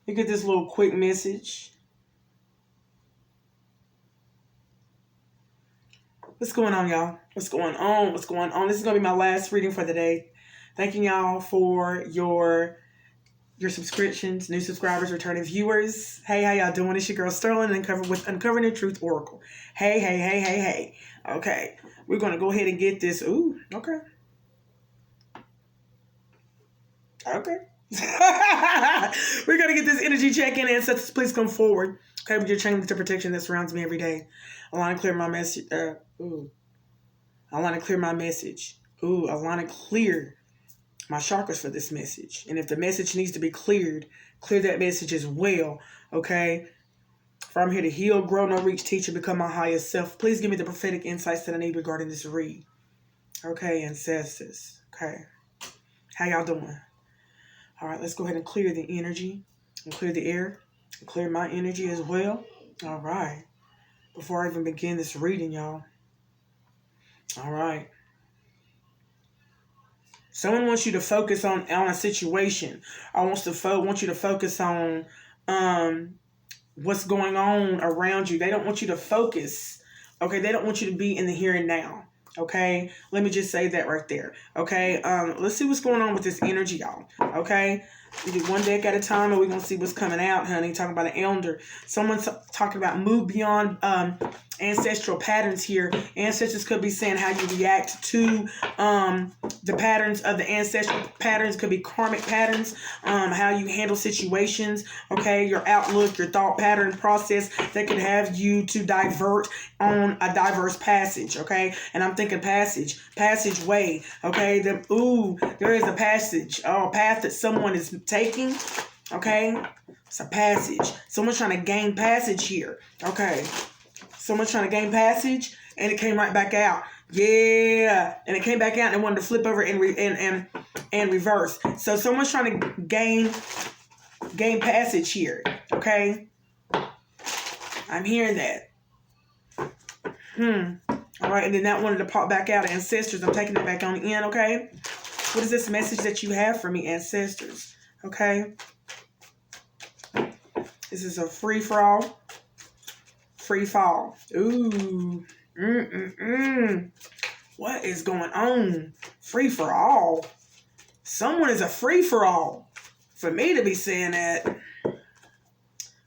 Look at this little quick message. What's going on, y'all? What's going on? What's going on? This is going to be my last reading for the day. Thanking y'all for your subscriptions, new subscribers, returning viewers. Hey, how y'all doing? It's your girl Sterling with Uncovering the Truth Oracle. Hey. Okay, we're going to go ahead and get this. Ooh, okay. We're going to get this energy check-in. Ancestors, please come forward. Okay, with your channeling to protection that surrounds me every day. I want to clear my message. I want to clear my message. I want to clear my chakras for this message. And if the message needs to be cleared, clear that message as well. Okay? For I'm here to heal, grow, no reach, teach, and become my highest self. Please give me the prophetic insights that I need regarding this read. Okay, ancestors. Okay. How y'all doing? All right, let's go ahead and clear the energy and clear the air and clear my energy as well. All right. Before I even begin this reading, y'all. All right. Someone wants you to focus on a situation. I want you to focus on what's going on around you. They don't want you to focus. Okay, they don't want you to be in the here and now. Okay, let me just say that right there. Okay, let's see what's going on with this energy, y'all. Okay, we do one deck at a time, and we're gonna see what's coming out, honey. Talking about an elder. Someone's talking about move beyond ancestral patterns here. Ancestors could be saying how you react to the patterns of the ancestral patterns. Could be karmic patterns. How you handle situations. Okay, your outlook, your thought pattern process that could have you to divert on a diverse passage. Okay, and I'm thinking passageway. Okay, there is a passage, a path that someone is taking. Okay, it's a passage. Someone's trying to gain passage here. Okay. Someone's trying to gain passage, and it came right back out. Yeah, and it came back out and wanted to flip over and reverse. So someone's trying to gain passage here. Okay, I'm hearing that. All right, and then that wanted to pop back out. Ancestors, I'm taking it back on in. Okay, what is this message that you have for me, ancestors? Okay, this is a free for all. Free fall. Ooh. What is going on? Free for all. Someone is a free for all. For me to be saying that.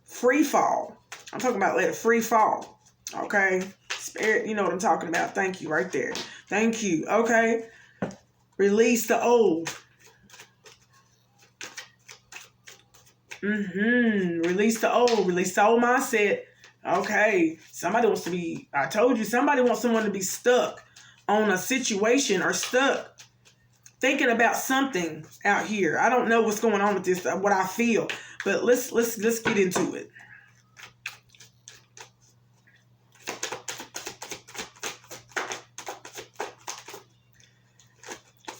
Free fall. I'm talking about let it free fall. Okay. Spirit, you know what I'm talking about. Thank you right there. Thank you. Okay. Release the old. Release the old. Release the old mindset. Okay, somebody wants to be, I told you, somebody wants someone to be stuck on a situation or stuck thinking about something out here. I don't know what's going on with this, what I feel, but let's get into it.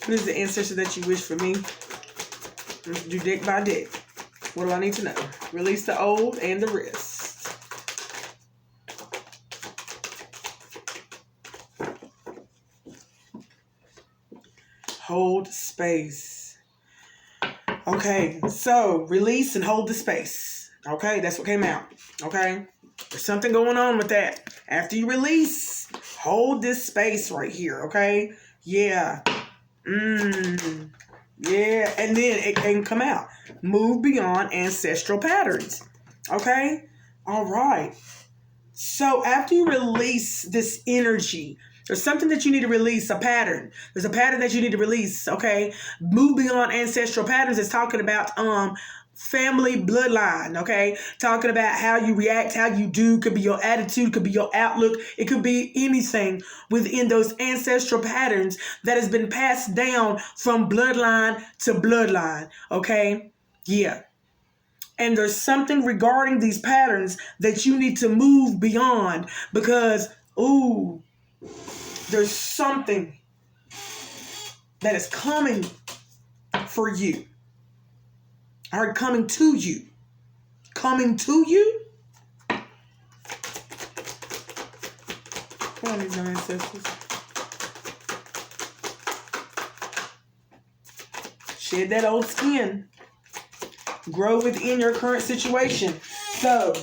What is the ancestor that you wish for me? Let's do deck by deck. What do I need to know? Release the old and the rest. Hold space. Okay, so release and hold the space. Okay, that's what came out. Okay, there's something going on with that. After you release, hold this space right here. Okay, yeah. Yeah, and then it can come out. Move beyond ancestral patterns. Okay, all right. So after you release this energy, there's something that you need to release, a pattern. There's a pattern that you need to release, okay? Move beyond ancestral patterns is talking about family bloodline, okay? Talking about how you react, how you do, could be your attitude, could be your outlook. It could be anything within those ancestral patterns that has been passed down from bloodline to bloodline, okay? Yeah. And there's something regarding these patterns that you need to move beyond because, there's something that is coming for you. I heard coming to you. Coming to you? Come on, these ancestors. Shed that old skin. Grow within your current situation. So,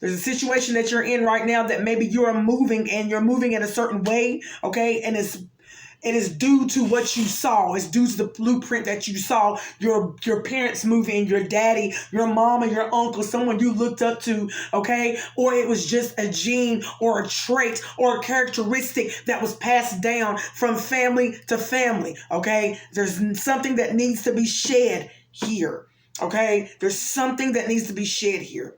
there's a situation that you're in right now that maybe you're moving and you're moving in a certain way, okay? And it is due to what you saw. It's due to the blueprint that you saw your parents moving, your daddy, your mama, your uncle, someone you looked up to, okay? Or it was just a gene or a trait or a characteristic that was passed down from family to family, okay? There's something that needs to be shed here, okay? There's something that needs to be shed here.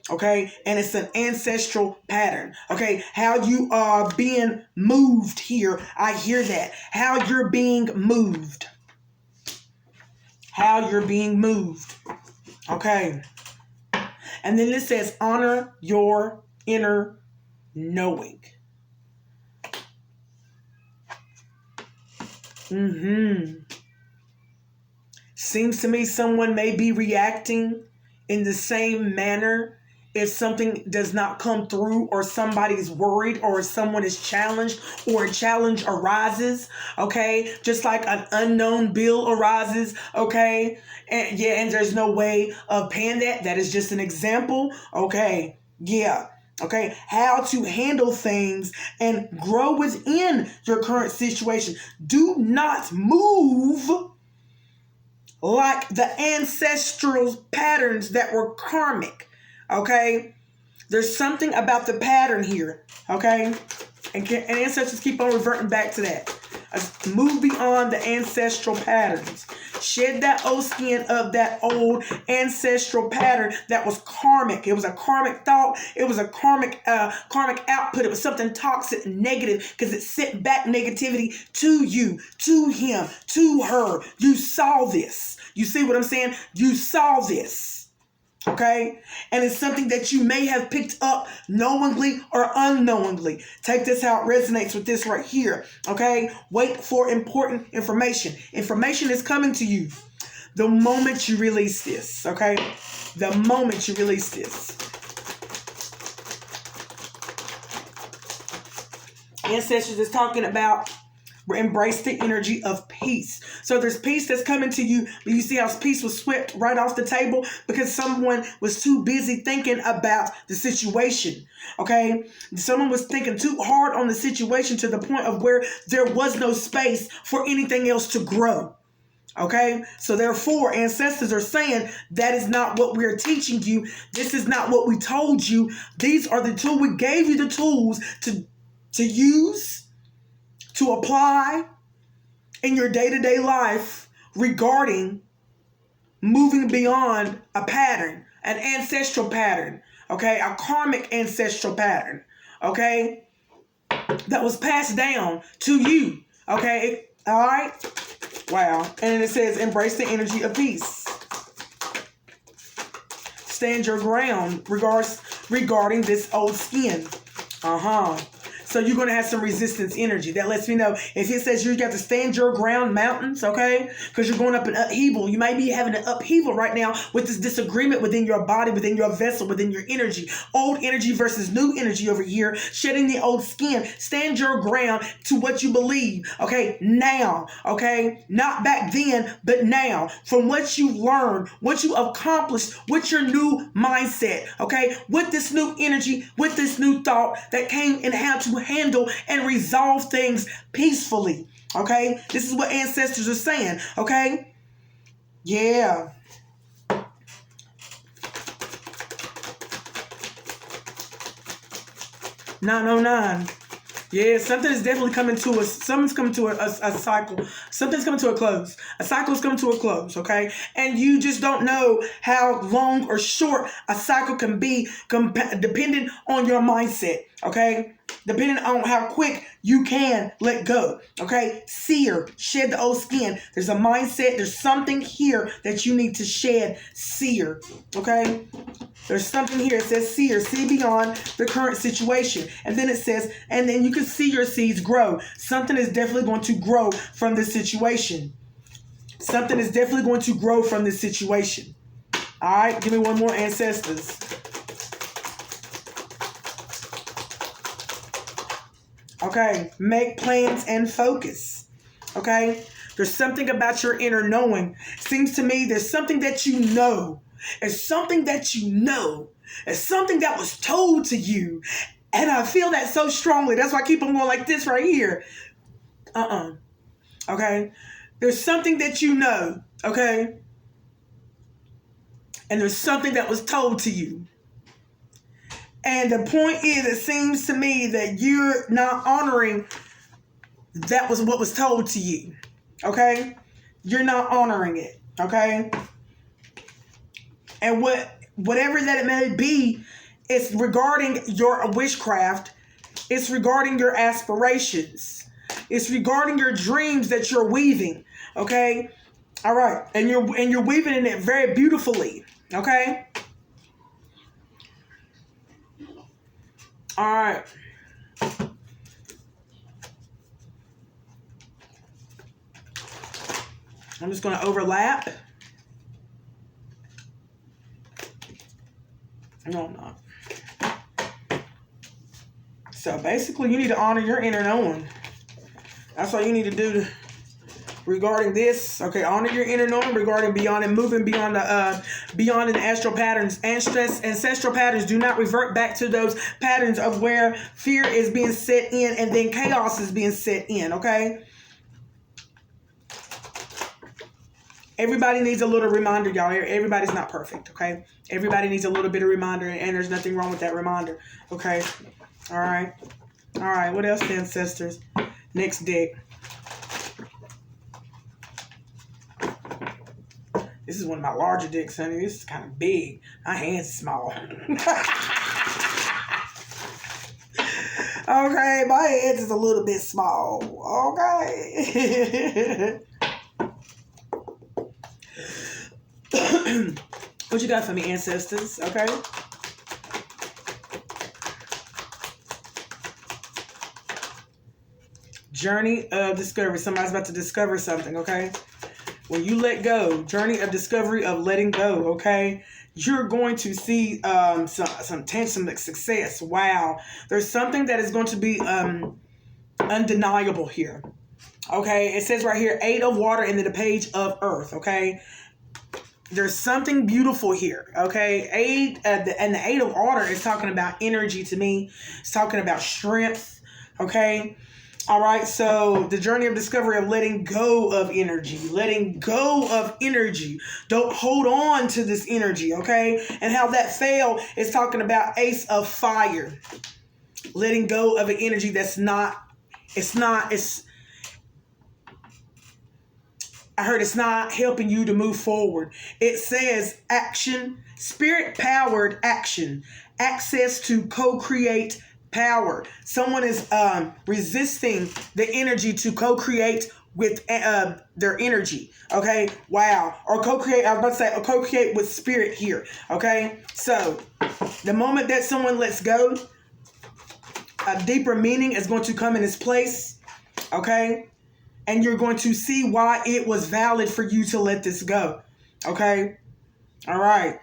Okay, and it's an ancestral pattern. Okay, how you are being moved here. I hear that. How you're being moved. How you're being moved. Okay. And then it says, honor your inner knowing. Seems to me someone may be reacting in the same manner if something does not come through, or somebody's worried, or someone is challenged, or a challenge arises, okay? Just like an unknown bill arises, okay? And there's no way of paying that. That is just an example, okay? Yeah. Okay, how to handle things and grow within your current situation. Do not move like the ancestral patterns that were karmic. Okay, there's something about the pattern here. Okay, and ancestors keep on reverting back to that. Move beyond the ancestral patterns. Shed that old skin of that old ancestral pattern that was karmic. It was a karmic thought. It was a karmic output. It was something toxic and negative because it sent back negativity to you, to him, to her. You saw this. You see what I'm saying? You saw this. Okay? And it's something that you may have picked up knowingly or unknowingly. Take this how it resonates with this right here. Okay? Wait for important information. Information is coming to you the moment you release this. Okay? The moment you release this. Ancestors is talking about embrace the energy of peace. So there's peace that's coming to you, but you see how peace was swept right off the table because someone was too busy thinking about the situation. Okay? Someone was thinking too hard on the situation to the point of where there was no space for anything else to grow. Okay? So therefore, ancestors are saying that is not what we're teaching you. This is not what we told you. These are the tools. We gave you the tools to use, to apply in your day-to-day life regarding moving beyond a pattern, an ancestral pattern, okay, a karmic ancestral pattern, okay, that was passed down to you, okay, all right, wow, and it says embrace the energy of peace. Stand your ground regarding this old skin, So you're going to have some resistance energy. That lets me know if it says you got to stand your ground mountains, okay? Because you're going up an upheaval. You might be having an upheaval right now with this disagreement within your body, within your vessel, within your energy. Old energy versus new energy over here. Shedding the old skin. Stand your ground to what you believe, okay? Now, okay? Not back then, but now. From what you learned, what you accomplished with your new mindset, okay? With this new energy, with this new thought that came and how to handle and resolve things peacefully. Okay? This is what ancestors are saying. Okay? Yeah. 909. Yeah, something is definitely coming to us. Something's coming to a cycle. Something's coming to a close. A cycle is coming to a close, okay? And you just don't know how long or short a cycle can be depending on your mindset, okay? Depending on how quick you can let go, okay? Seer, shed the old skin. There's a mindset. There's something here that you need to shed. Seer, okay? There's something here. It says seer, see beyond the current situation. And then it says, and then you can see your seeds grow. Something is definitely going to grow from this situation. Something is definitely going to grow from this situation. All right, give me one more, ancestors. Okay, make plans and focus. Okay? There's something about your inner knowing. Seems to me there's something that you know. It's something that you know. It's something that was told to you. And I feel that so strongly. That's why I keep on going like this right here. Okay? There's something that you know. Okay? And there's something that was told to you. And the point is, it seems to me that you're not honoring that was what was told to you. Okay? You're not honoring it. Okay? And whatever that it may be, it's regarding your witchcraft. It's regarding your aspirations. It's regarding your dreams that you're weaving. Okay? All right. And you're weaving in it very beautifully. Okay? All right. I'm just going to overlap. No, I'm not. So basically, you need to honor your inner knowing. That's all you need to do regarding this. Okay, honor your inner knowing regarding beyond and moving beyond the astral patterns and stress. Ancestral patterns. Do not revert back to those patterns of where fear is being set in and then chaos is being set in. Okay. Everybody needs a little reminder, y'all. Everybody's not perfect, okay? Everybody needs a little bit of reminder, and there's nothing wrong with that reminder, okay? All right. All right, what else, ancestors? Next deck. This is one of my larger decks, honey. This is kind of big. My hand's small. Okay, my head is a little bit small, okay? What you got for me, ancestors? Okay. Journey of discovery. Somebody's about to discover something, okay? When you let go, journey of discovery of letting go, okay? You're going to see some tangible success. Wow. There's something that is going to be undeniable here. Okay? It says right here, 8 of water and then the page of earth, okay? There's something beautiful here, okay? 8 and the 8 of water is talking about energy to me. It's talking about strength, okay? All right, so the journey of discovery of letting go of energy. Letting go of energy. Don't hold on to this energy, okay? And how that failed is talking about Ace of Fire. Letting go of an energy that's not, I heard it's not helping you to move forward. It says action, spirit-powered action, access to co-create power. Someone is resisting the energy to co-create with their energy. Okay, wow. Or co-create, I was about to say, or co-create with spirit here. Okay, so the moment that someone lets go, a deeper meaning is going to come in its place. Okay. And you're going to see why it was valid for you to let this go. Okay? All right.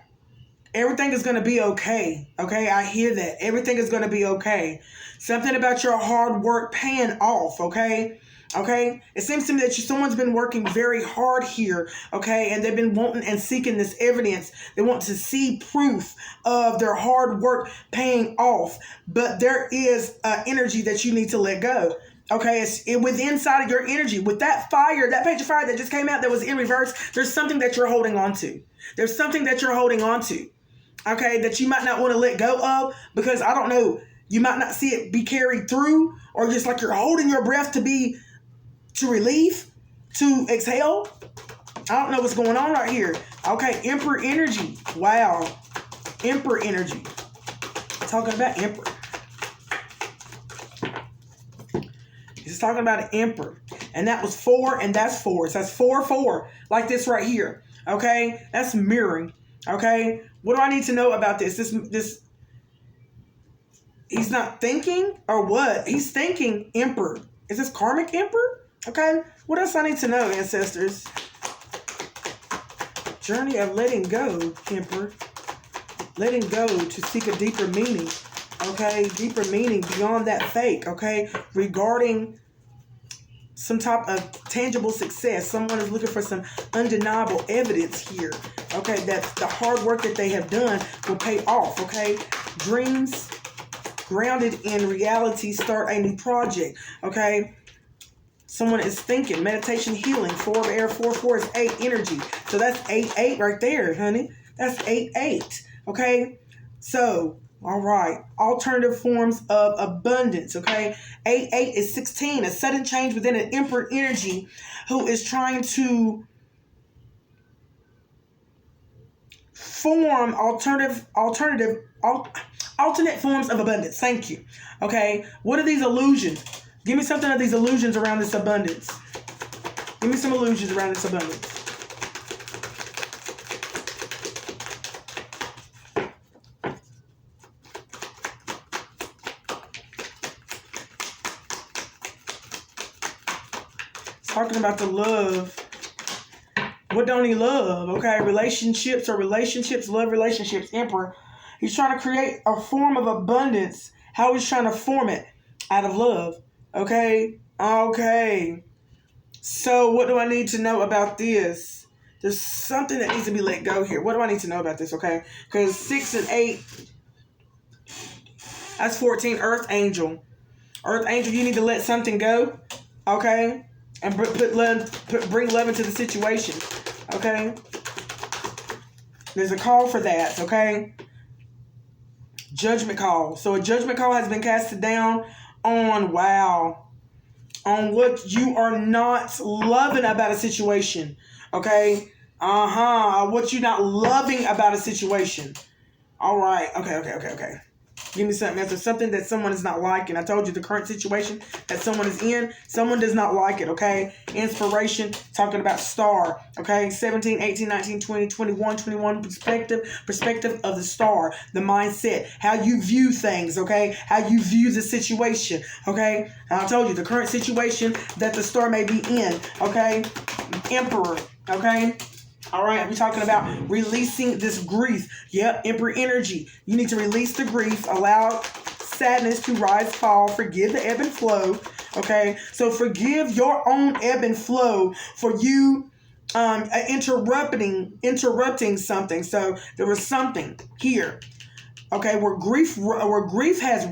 Everything is going to be okay. Okay? I hear that. Everything is going to be okay. Something about your hard work paying off. Okay? Okay? It seems to me that someone's been working very hard here. Okay? And they've been wanting and seeking this evidence. They want to see proof of their hard work paying off. But there is energy that you need to let go. Okay, it's inside of your energy. With that fire, that page of fire that just came out that was in reverse, there's something that you're holding on to. There's something that you're holding on to. Okay, that you might not want to let go of because, I don't know, you might not see it be carried through, or just like you're holding your breath to relieve, to exhale. I don't know what's going on right here. Okay, Emperor energy. Wow. Emperor energy. Talking about Emperor. He's talking about an emperor. And that was 4 and that's 4. So that's 4, 4. Like this right here. Okay? That's mirroring. Okay? What do I need to know about this? This he's not thinking or what? He's thinking emperor. Is this karmic emperor? Okay? What else I need to know, ancestors? Journey of letting go, emperor. Letting go to seek a deeper meaning. Okay, deeper meaning beyond that fake, okay? Regarding some type of tangible success. Someone is looking for some undeniable evidence here, okay, that the hard work that they have done will pay off, okay? Dreams grounded in reality start a new project, okay? Someone is thinking, meditation, healing, 4 of air, 4 is 8, energy. So that's 8 right there, honey. That's 8, okay? So, all right, alternative forms of abundance, okay? 8 is 16, a sudden change within an emperor energy who is trying to form alternate forms of abundance. Thank you. Okay, what are these illusions? Give me something of these illusions around this abundance. Give me some illusions around this abundance. Talking about the love. What don't he love? Okay, relationships, love relationships, Emperor. He's trying to create a form of abundance. How he's trying to form it? Out of love. Okay? Okay. So what do I need to know about this? There's something that needs to be let go here. What do I need to know about this, okay? Because 6 and 8, that's 14, Earth Angel. Earth Angel, you need to let something go, okay? And bring love into the situation, okay? There's a call for that, okay? Judgment call. So a judgment call has been casted down on, on what you are not loving about a situation, okay? What you're not loving about a situation. All right, okay. Give me something else. There's something that someone is not liking. I told you the current situation that someone is in, someone does not like it, okay? Inspiration, talking about star, okay? 17, 18, 19, 20, 21, perspective of the star, the mindset, how you view things, okay? How you view the situation, okay? And I told you the current situation that the star may be in, okay? Emperor, okay? All right, we're talking about releasing this grief. Yep, Emperor energy. You need to release the grief, allow sadness to rise, fall, forgive the ebb and flow. Okay, so forgive your own ebb and flow for you interrupting something. So there was something here. Okay, where grief has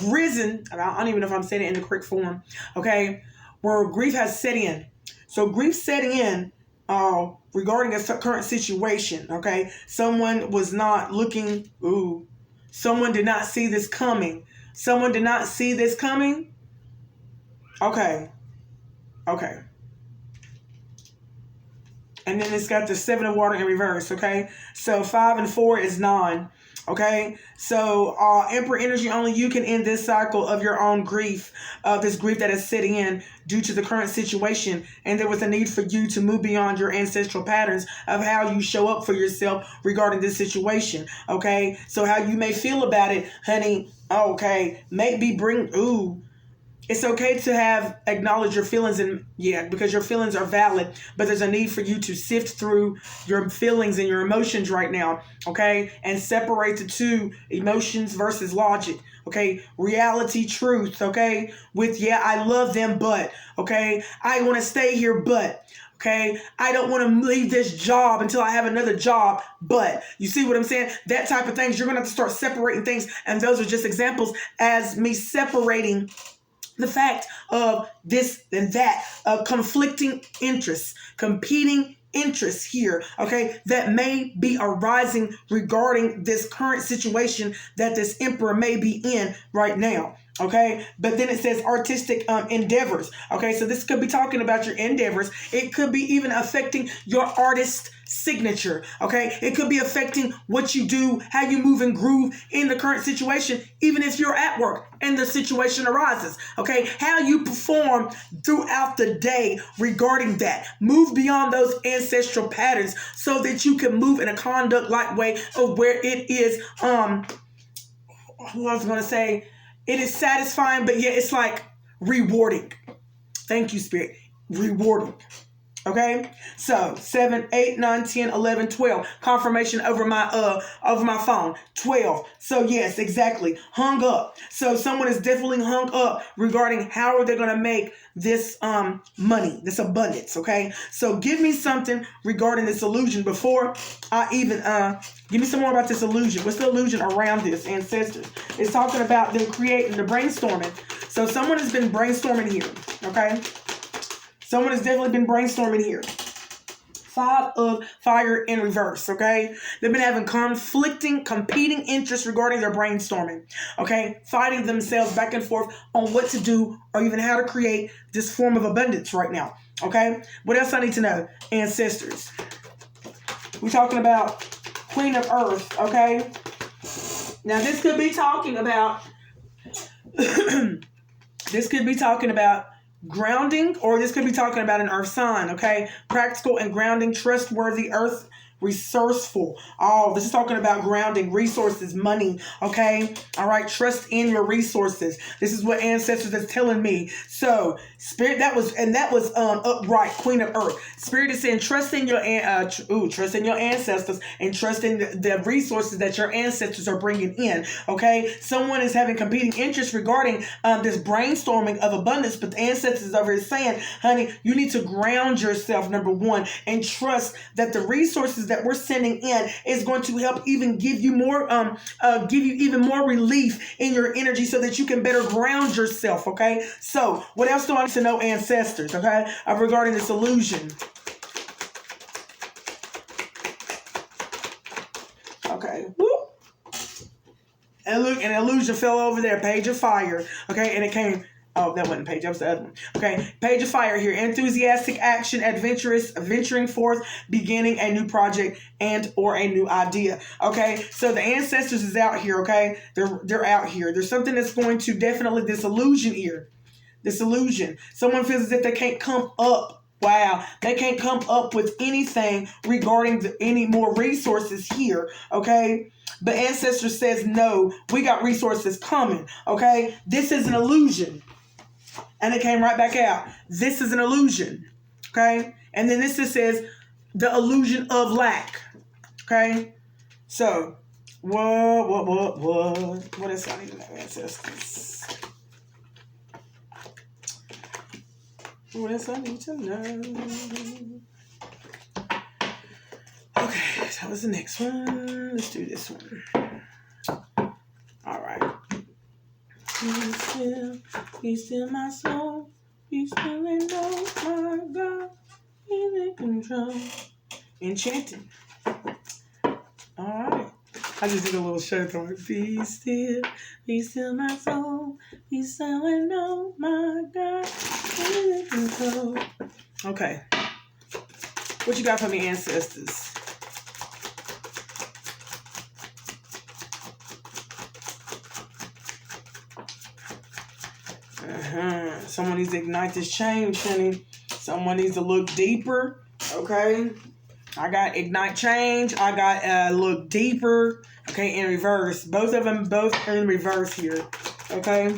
risen. I don't even know if I'm saying it in the correct form. Okay, where grief has set in. So grief setting in. Regarding a current situation, okay? Someone was not looking, someone did not see this coming. Someone did not see this coming? Okay. And then it's got the 7 of water in reverse, okay? So 5 and 4 is 9. Okay, so Emperor energy, only you can end this cycle of your own grief, this grief that is setting in due to the current situation. And there was a need for you to move beyond your ancestral patterns of how you show up for yourself regarding this situation. Okay, so how you may feel about it, honey. Okay, maybe it's okay to acknowledge your feelings because your feelings are valid, but there's a need for you to sift through your feelings and your emotions right now, okay? And separate the two, emotions versus logic, okay? Reality, truth, okay? I love them, but, okay? I want to stay here, but, okay? I don't want to leave this job until I have another job, but, you see what I'm saying? That type of things, you're going to have to start separating things, and those are just examples as me separating the fact of this and that, conflicting interests, competing interests here, okay, that may be arising regarding this current situation that this emperor may be in right now. Okay, but then it says artistic endeavors. Okay, so this could be talking about your endeavors. It could be even affecting your artist signature. Okay, it could be affecting what you do, how you move and groove in the current situation, even if you're at work and the situation arises. Okay, how you perform throughout the day regarding that. Move beyond those ancestral patterns so that you can move in a conduct-like way of where it is. It is satisfying, but yet it's like rewarding. Thank you, Spirit. Rewarding. Okay, so 7, 8, 9, 10, 11, 12. Confirmation over my phone. 12. So yes, exactly. Hung up. So someone is definitely hung up regarding how are they gonna make this money, this abundance. Okay, so give me something regarding this illusion before I even give me some more about this illusion. What's the illusion around this, ancestors? It's talking about them creating the brainstorming. So someone has been brainstorming here. Okay. Someone has definitely been brainstorming here. 5 of fire in reverse, okay? They've been having conflicting, competing interests regarding their brainstorming, okay? Fighting themselves back and forth on what to do or even how to create this form of abundance right now, okay? What else I need to know? Ancestors. We're talking about Queen of Earth, okay? Now, this could be talking about... this could be talking about grounding, or this could be talking about an earth sign, okay? Practical and grounding, trustworthy, earth, resourceful. Oh, this is talking about grounding, resources, money, okay? All right, trust in your resources. This is what ancestors is telling me. So, spirit, that was upright, Queen of Earth. Spirit is saying trust in your trust in your ancestors and trust in the resources that your ancestors are bringing in, okay? Someone is having competing interests regarding this brainstorming of abundance, but the ancestors over here saying, honey, you need to ground yourself, number one, and trust that the resources that we're sending in is going to help even give you more give you even more relief in your energy so that you can better ground yourself, okay? So what else do I need to know, ancestors, okay, regarding this illusion? Okay. Whoop. And look, an illusion fell over there, page of fire, okay, and it came. Oh, that wasn't page. That was the other one. Okay. Page of fire here. Enthusiastic action, adventurous, venturing forth, beginning a new project and or a new idea. Okay. So the ancestors is out here. Okay. They're out here. There's something that's going to definitely disillusion here. Disillusion. Someone feels as if they can't come up. Wow. They can't come up with anything regarding any more resources here. Okay. But ancestor says, no, we got resources coming. Okay. This is an illusion. And it came right back out. This is an illusion. Okay? And then this just says the illusion of lack. Okay? So, what else I need to know, ancestors? What else I need to know? Okay, that was the next one. Let's do this one. All right. Be still my soul. Be still and know my God is in control. Enchanting. Alright. I just did a little show through. Be still my soul. Be still and know my God is in control. Okay. What you got for me, ancestors? Someone needs to ignite this change, honey. Someone needs to look deeper. Okay. I got ignite change. I got look deeper. Okay, in reverse. Both of them both in reverse here. Okay.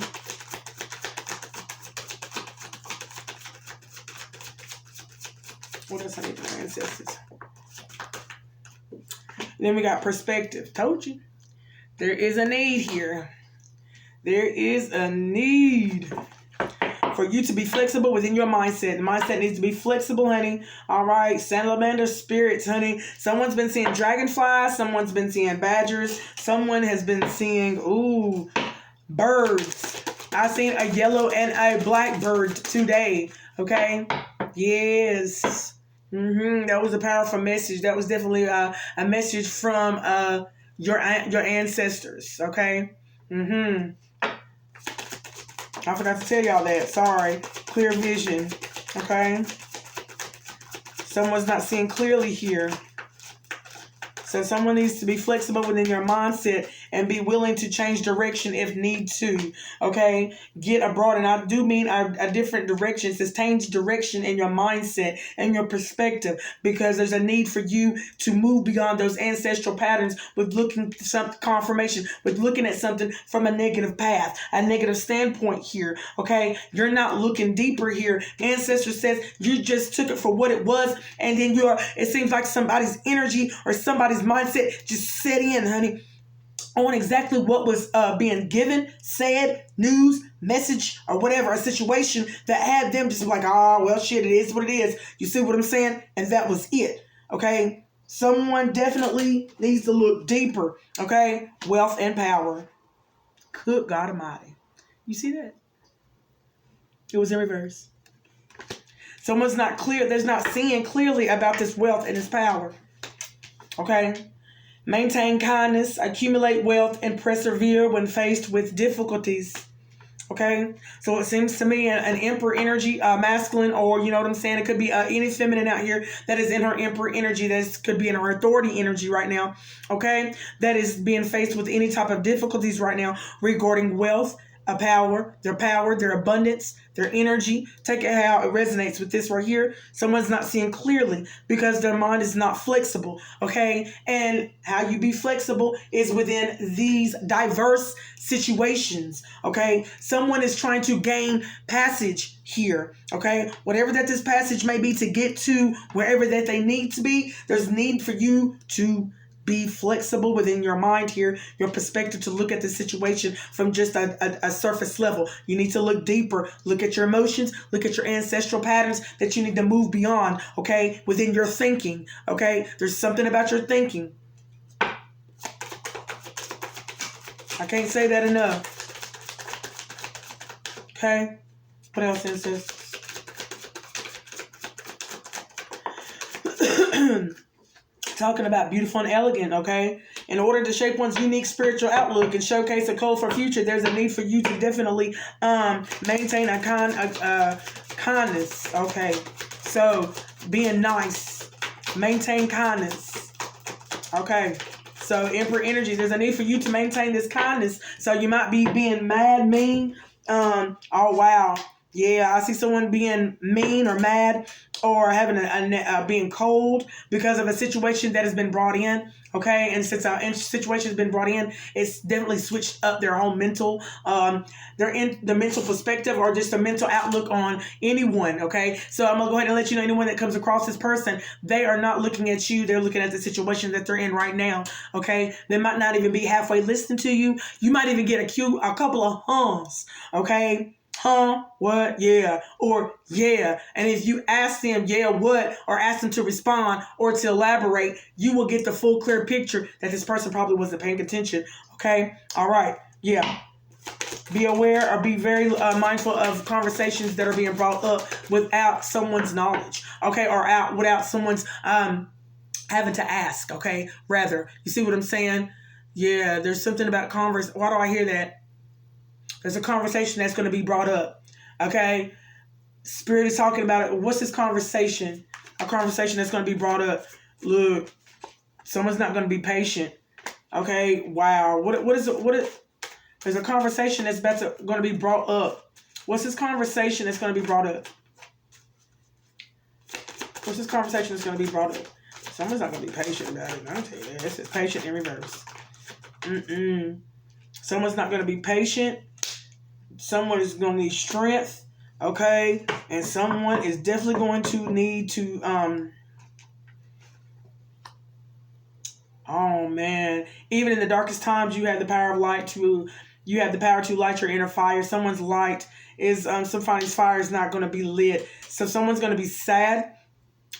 What else I need to know, ancestors? Then we got perspective. Told you. There is a need here. There is a need for you to be flexible within your mindset. The mindset needs to be flexible, honey. All right. Salamander spirits, honey. Someone's been seeing dragonflies. Someone's been seeing badgers. Someone has been seeing, birds. I seen a yellow and a black bird today. Okay. Yes. That was a powerful message. That was definitely a message from your ancestors. Okay. I forgot to tell y'all that. Sorry. Clear vision. Okay. Someone's not seeing clearly here. So someone needs to be flexible within your mindset and be willing to change direction if need to. Okay, get abroad, and I do mean a different direction. It says change direction in your mindset and your perspective, because there's a need for you to move beyond those ancestral patterns with looking some confirmation, with looking at something from a negative path, a negative standpoint here. Okay, you're not looking deeper here. Ancestor says you just took it for what it was, and then it seems like somebody's energy or somebody's mindset just set in, honey, on exactly what was being given, said, news, message, or whatever, a situation that had them just like, oh, well, shit, it is what it is. You see what I'm saying? And that was it. Okay? Someone definitely needs to look deeper. Okay? Wealth and power. Good God Almighty. You see that? It was in reverse. Someone's not clear. There's not seeing clearly about this wealth and this power. Okay? Maintain kindness, accumulate wealth, and persevere when faced with difficulties. Okay? So it seems to me an emperor energy, masculine, or you know what I'm saying? It could be any feminine out here that is in her emperor energy. That could be in her authority energy right now. Okay? That is being faced with any type of difficulties right now regarding wealth, power, their abundance, their energy. Take it how it resonates with this right here. Someone's not seeing clearly because their mind is not flexible. Okay? And how you be flexible is within these diverse situations. Okay? Someone is trying to gain passage here. Okay? Whatever that this passage may be to get to wherever that they need to be, there's need for you to be flexible within your mind here, your perspective, to look at the situation from just a surface level. You need to look deeper, look at your emotions, look at your ancestral patterns that you need to move beyond, okay, within your thinking, okay? There's something about your thinking. I can't say that enough. Okay? What else is this? Talking about beautiful and elegant, okay? In order to shape one's unique spiritual outlook and showcase a code for future, there's a need for you to definitely maintain a kindness, okay? So, being nice. Maintain kindness, okay? So, Emperor energy, there's a need for you to maintain this kindness. So, you might be being mad, mean. Oh, wow. Yeah, I see someone being mean or mad or having being cold because of a situation that has been brought in. Okay, and since a situation has been brought in, it's definitely switched up their whole mental, the mental perspective or just a mental outlook on anyone. Okay, so I'm gonna go ahead and let you know, anyone that comes across this person, they are not looking at you; they're looking at the situation that they're in right now. Okay, they might not even be halfway listening to you. You might even get a couple of hums. Okay. Huh? What? Yeah. Or yeah. And if you ask them, yeah, what? Or ask them to respond or to elaborate, you will get the full clear picture that this person probably wasn't paying attention. Okay? All right. Yeah. Be aware or be very mindful of conversations that are being brought up without someone's knowledge. Okay? Or without someone's having to ask. Okay? Rather. You see what I'm saying? Yeah. There's something about Why do I hear that? There's a conversation that's going to be brought up. Okay? Spirit is talking about it. What's this conversation? A conversation that's going to be brought up. Look, someone's not going to be patient. Okay? Wow. What is it? There's a conversation that's going to be brought up. What's this conversation that's going to be brought up? What's this conversation that's going to be brought up? Someone's not going to be patient about it. I'll tell you that. This is patient in reverse. Someone's not going to be patient. Someone is going to need strength, okay? And someone is definitely going to need to, oh man. Even in the darkest times, you have the power of light you have the power to light your inner fire. Someone's light is, somebody's fire is not going to be lit. So someone's going to be sad,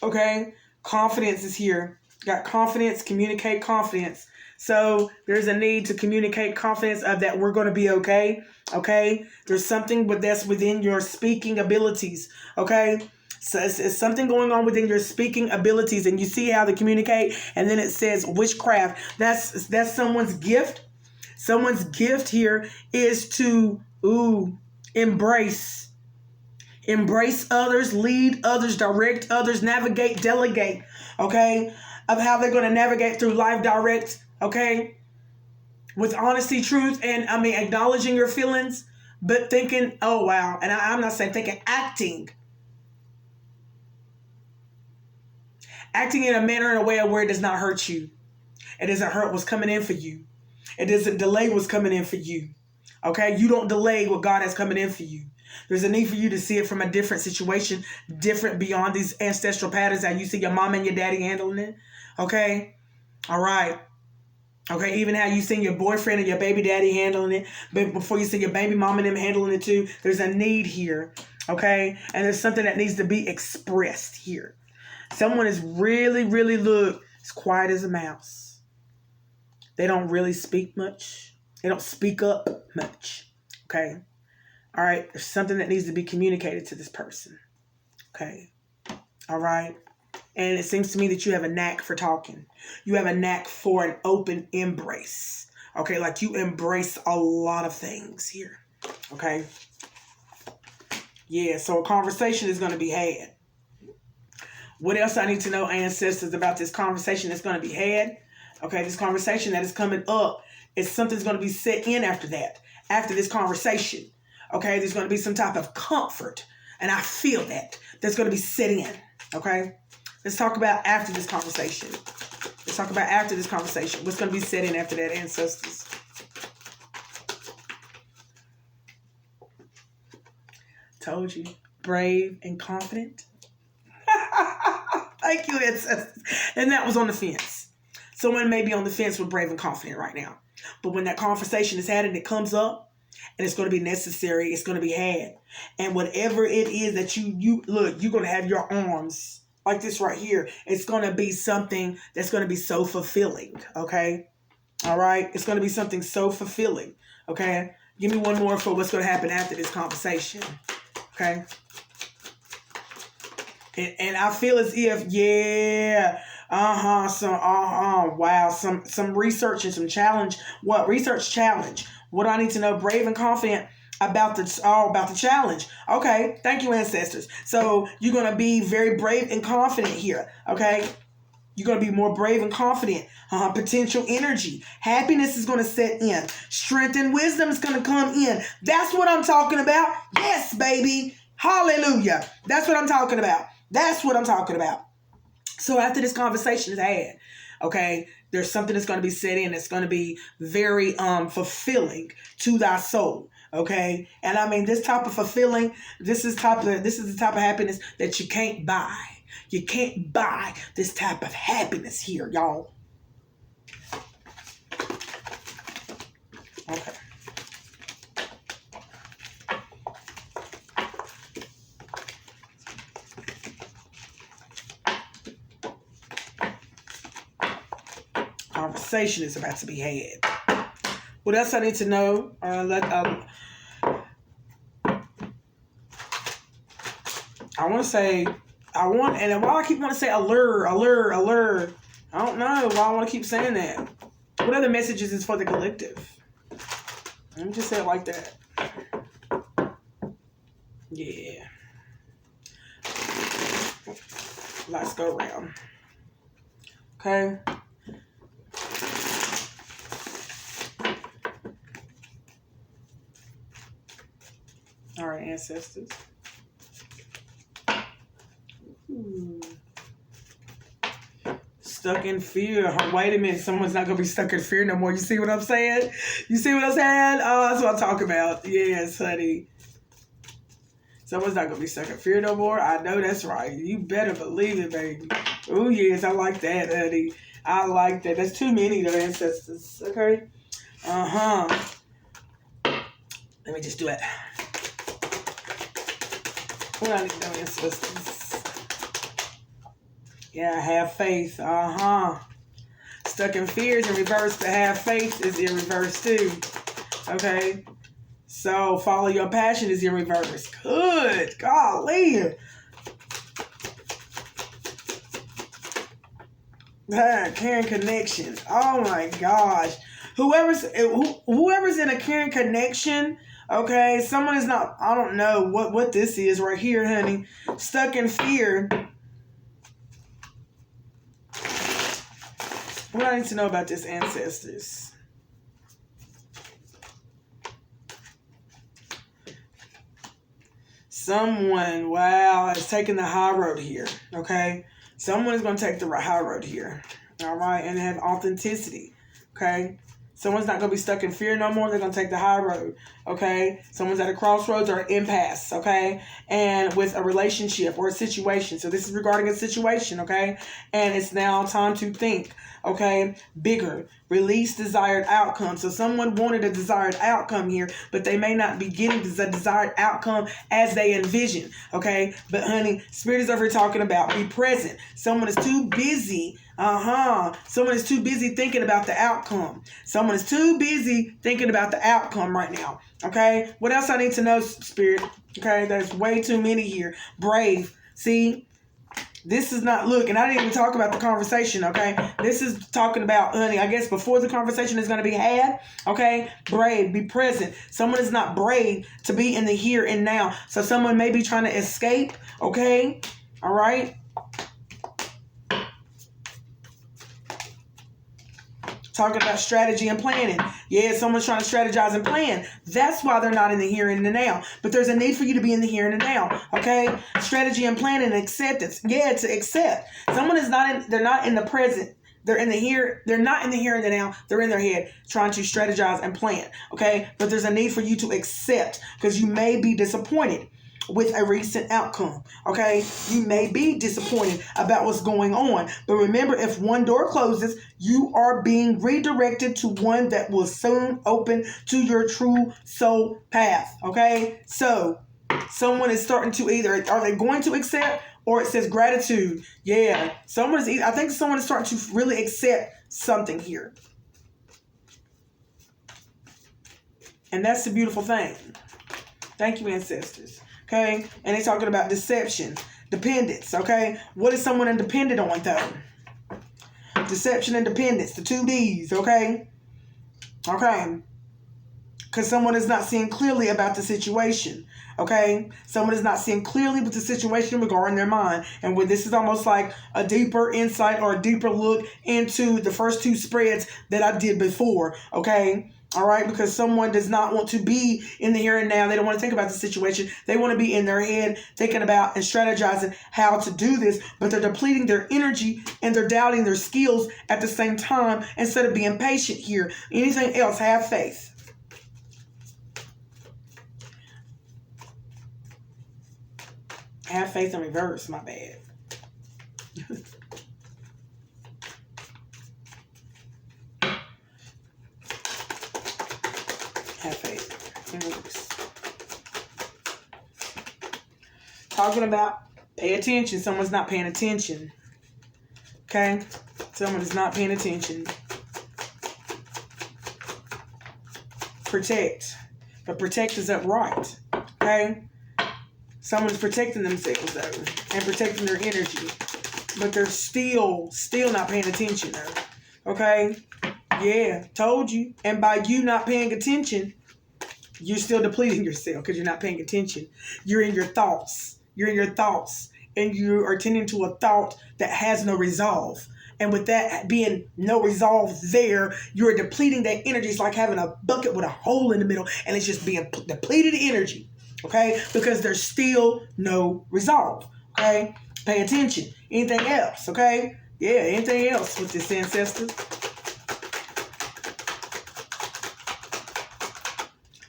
okay? Confidence is here. Got confidence, communicate confidence. So there's a need to communicate confidence of that we're going to be okay. Okay. There's something that's within your speaking abilities. Okay. So it's something going on within your speaking abilities, and you see how they communicate. And then it says witchcraft. That's someone's gift. Someone's gift here is to embrace others, lead others, direct others, navigate, delegate. Okay. Of how they're going to navigate through life, direct. Okay. with honesty, truth, and acknowledging your feelings, but thinking, oh wow, and I'm not saying thinking, acting in a manner, in a way where it does not hurt you. It doesn't hurt what's coming in for you. It doesn't delay what's coming in for you. Okay? You don't delay what God has coming in for you. There's a need for you to see it from a different situation, different beyond these ancestral patterns that you see your mom and your daddy handling it. Okay? All right. Okay, even how you see your boyfriend and your baby daddy handling it, but before you see your baby mom and them handling it too, there's a need here. Okay? And there's something that needs to be expressed here. Someone is really, really, as quiet as a mouse. They don't really speak much. They don't speak up much. Okay? All right? There's something that needs to be communicated to this person. Okay? All right? And it seems to me that you have a knack for talking. You have a knack for an open embrace. Okay? Like you embrace a lot of things here. Okay? Yeah, so a conversation is going to be had. What else I need to know, ancestors, about this conversation that's going to be had? Okay, this conversation that is coming up is something's going to be set in after that. After this conversation. Okay, there's going to be some type of comfort. And I feel that. That's going to be set in. Okay? Let's talk about after this conversation. Let's talk about after this conversation. What's going to be set in after that, ancestors? Told you. Brave and confident. Thank you, ancestors. And that was on the fence. Someone may be on the fence with brave and confident right now. But when that conversation is had and it comes up, and it's going to be necessary, it's going to be had. And whatever it is that you look, you're going to have your arms like this right here. It's going to be something that's going to be so fulfilling. Okay? All right? It's going to be something so fulfilling. Okay? Give me one more for what's going to happen after this conversation. Okay? And I feel as if, wow, some research and some challenge. What? Research challenge. What do I need to know? Brave and confident about the challenge. Okay, thank you, ancestors. So you're going to be very brave and confident here, okay? You're going to be more brave and confident. Potential energy. Happiness is going to set in. Strength and wisdom is going to come in. That's what I'm talking about. Yes, baby. Hallelujah. That's what I'm talking about. That's what I'm talking about. So after this conversation is had, okay, there's something that's going to be set in that's going to be very fulfilling to thy soul. Okay, and this type of fulfilling, this is the type of happiness that you can't buy. You can't buy this type of happiness here, y'all. Okay. Conversation is about to be had. What else I need to know? I while I keep wanting to say allure. I don't know why I want to keep saying that. What other messages is for the collective? Let me just say it like that. Yeah. Let's go around. Okay. All right, ancestors. Stuck in fear. Wait a minute. Someone's not going to be stuck in fear no more. You see what I'm saying? You see what I'm saying? Oh, that's what I'm talking about. Yes, honey. Someone's not going to be stuck in fear no more. I know that's right. You better believe it, baby. Oh, yes. I like that, honey. I like that. That's too many, though, ancestors. Okay? Let me just do it. What I need to know, ancestors. Yeah, have faith. Stuck in fears in reverse, but have faith is in reverse too. Okay? So follow your passion is in reverse. Good. Golly. Caring connection. Oh my gosh. Whoever's in a caring connection, okay, someone is not, I don't know what this is right here, honey. Stuck in fear. What I need to know about this, ancestors? Someone, wow, is taking the high road here, okay? Someone is going to take the high road here, all right? And have authenticity, okay? Someone's not going to be stuck in fear no more. They're going to take the high road, okay? Someone's at a crossroads or an impasse, okay? And with a relationship or a situation. So this is regarding a situation, okay? And it's now time to think, okay? Bigger. Release desired outcome. So someone wanted a desired outcome here, but they may not be getting the desired outcome as they envision, okay? But honey, Spirit is over here talking about be present. Someone is too busy. Someone is too busy thinking about the outcome. Someone is too busy thinking about the outcome right now. Okay? What else I need to know, Spirit? Okay? There's way too many here. Brave. See? This is not, look, and I didn't even talk about the conversation, okay? This is talking about, honey, I guess before the conversation is going to be had, okay? Brave, be present. Someone is not brave to be in the here and now. So someone may be trying to escape, okay? All right? Talking about strategy and planning. Yeah, someone's trying to strategize and plan. That's why they're not in the here and the now. But there's a need for you to be in the here and the now. Okay? Strategy and planning and acceptance. Yeah, to accept. Someone is not in, they're not in the present. They're in the here. They're not in the here and the now. They're in their head trying to strategize and plan. Okay? But there's a need for you to accept because you may be disappointed with a recent outcome. Okay? You may be disappointed about what's going on. But remember, if one door closes, you are being redirected to one that will soon open to your true soul path. Okay? So, someone is starting to either, are they going to accept, or it says gratitude. Yeah. I think someone is starting to really accept something here. And that's the beautiful thing. Thank you, ancestors. Okay? And they're talking about deception, dependence. Okay? What is someone dependent on, though? Deception and dependence, the two D's. Okay? Okay? Because someone is not seeing clearly about the situation. Okay? Someone is not seeing clearly with the situation regarding their mind. And when this is almost like a deeper insight or a deeper look into the first two spreads that I did before. Okay? All right, because someone does not want to be in the here and now. They don't want to think about the situation. They want to be in their head thinking about and strategizing how to do this, but they're depleting their energy and they're doubting their skills at the same time instead of being patient here. Anything else, have faith. Have faith in reverse, my bad. Have faith in reverse. Talking about pay attention. Someone's not paying attention. Okay? Someone is not paying attention. Protect. But protect is upright. Okay? Someone's protecting themselves, though, and protecting their energy. But they're still not paying attention, though. Okay? Yeah, told you. And by you not paying attention, you're still depleting yourself because you're not paying attention. You're in your thoughts. You're in your thoughts. And you are tending to a thought that has no resolve. And with that being no resolve there, you're depleting that energy. It's like having a bucket with a hole in the middle, and it's just being depleted energy. Okay? Because there's still no resolve. Okay? Pay attention. Anything else? Okay? Yeah, anything else with this, ancestors?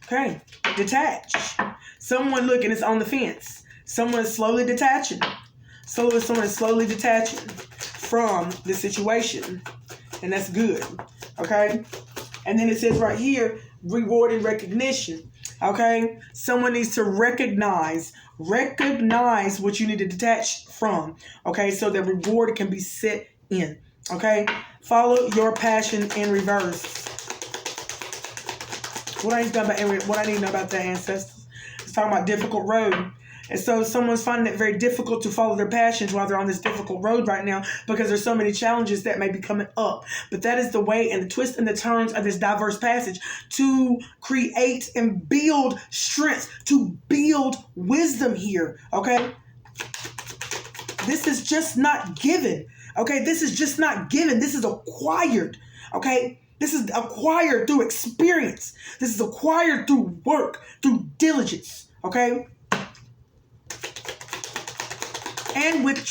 Okay. Detach. Someone looking is on the fence. Someone is slowly detaching. Someone is slowly detaching from the situation. And that's good. Okay? And then it says right here, reward and recognition. Okay? Someone needs to recognize what you need to detach from. Okay? So that reward can be set in. Okay? Follow your passion in reverse. What I need to know about the ancestors. It's talking about difficult road. And so someone's finding it very difficult to follow their passions while they're on this difficult road right now because there's so many challenges that may be coming up. But that is the way and the twists and the turns of this diverse passage to create and build strength, to build wisdom here, okay? This is just not given, okay? This is just not given. This is acquired, okay? This is acquired through experience. This is acquired through work, through diligence, okay? and with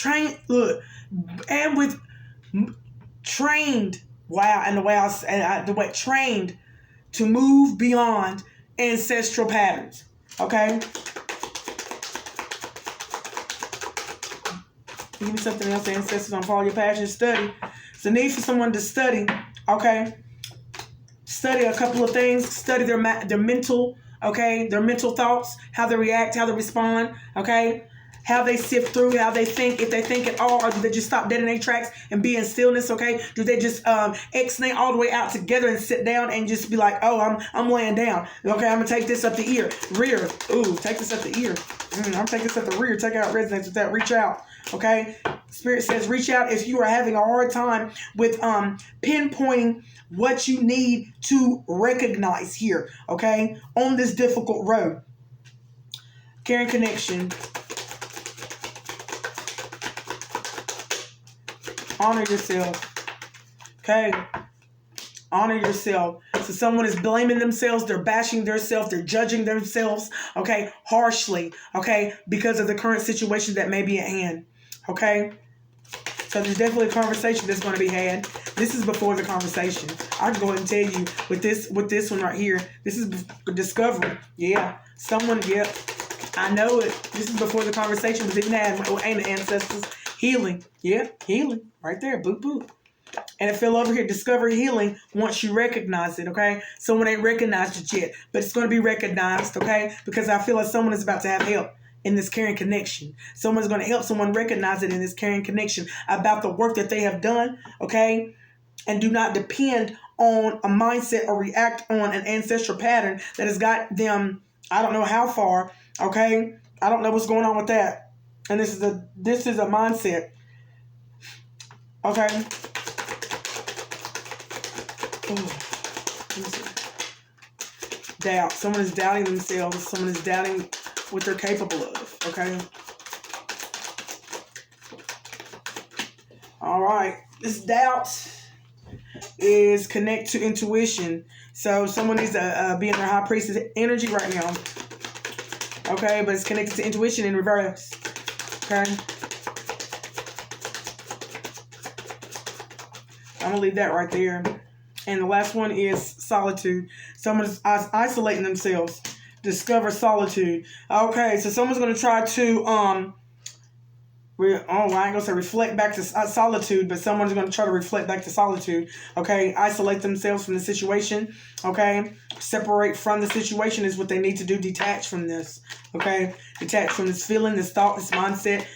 trained. Wow, and the way trained to move beyond ancestral patterns. Okay. Give me something else. The ancestors don't follow your passion. Study. It's a need for someone to study. Okay. Study a couple of things. Study their mental. Okay. Their mental thoughts. How they react. How they respond. Okay. How they sift through. How they think. If they think at all, or do they just stop dead in their tracks and be in stillness? Okay. Do they just X-nay all the way out together and sit down and just be like, oh, I'm laying down. Okay. I'm gonna take this up the rear. Ooh, take this up the ear. I'm taking this at the rear. Take out resonance with that. Reach out. Okay. Spirit says reach out if you are having a hard time with pinpointing what you need to recognize here. Okay. On this difficult road. Caring connection. Honor yourself. Okay. Honor yourself. So someone is blaming themselves, they're bashing themselves, they're judging themselves, okay, harshly, okay, because of the current situation that may be at hand, okay? So there's definitely a conversation that's going to be had. This is before the conversation. I can go ahead and tell you with this one right here, this is discovery. Yeah, someone, yep, I know it. This is before the conversation was even had. Ain't the ancestors healing? Yeah, healing right there. Boop boop. And it fell over here, discover healing once you recognize it, okay? Someone ain't recognized it yet, but it's going to be recognized, okay? Because I feel like someone is about to have help in this caring connection. Someone's going to help someone recognize it in this caring connection about the work that they have done, okay? And do not depend on a mindset or react on an ancestral pattern that has got them, I don't know how far, okay? I don't know what's going on with that. And this is a mindset, okay? Doubt. Someone is doubting themselves. Someone is doubting what they're capable of. Okay. All right. This doubt is connect to intuition. So someone needs to be in their high priestess energy right now. Okay, but it's connected to intuition in reverse. Okay. I'm gonna leave that right there. And the last one is solitude. Someone is isolating themselves. Discover solitude. Okay, so someone's going to try to, I ain't going to say reflect back to solitude, but someone's going to try to reflect back to solitude. Okay, isolate themselves from the situation. Okay, separate from the situation is what they need to do. Detach from this. Okay, detach from this feeling, this thought, this mindset.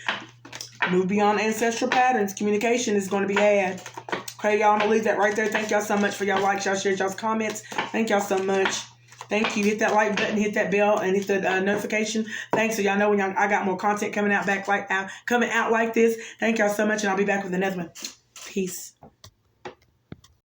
Move beyond ancestral patterns. Communication is going to be had. Okay, y'all, I'm going to leave that right there. Thank y'all so much for y'all likes, y'all shares, y'all's comments. Thank y'all so much. Thank you. Hit that like button, hit that bell, and hit the notification. Thanks, so y'all know when I got more content coming out like this. Thank y'all so much, and I'll be back with another one. Peace.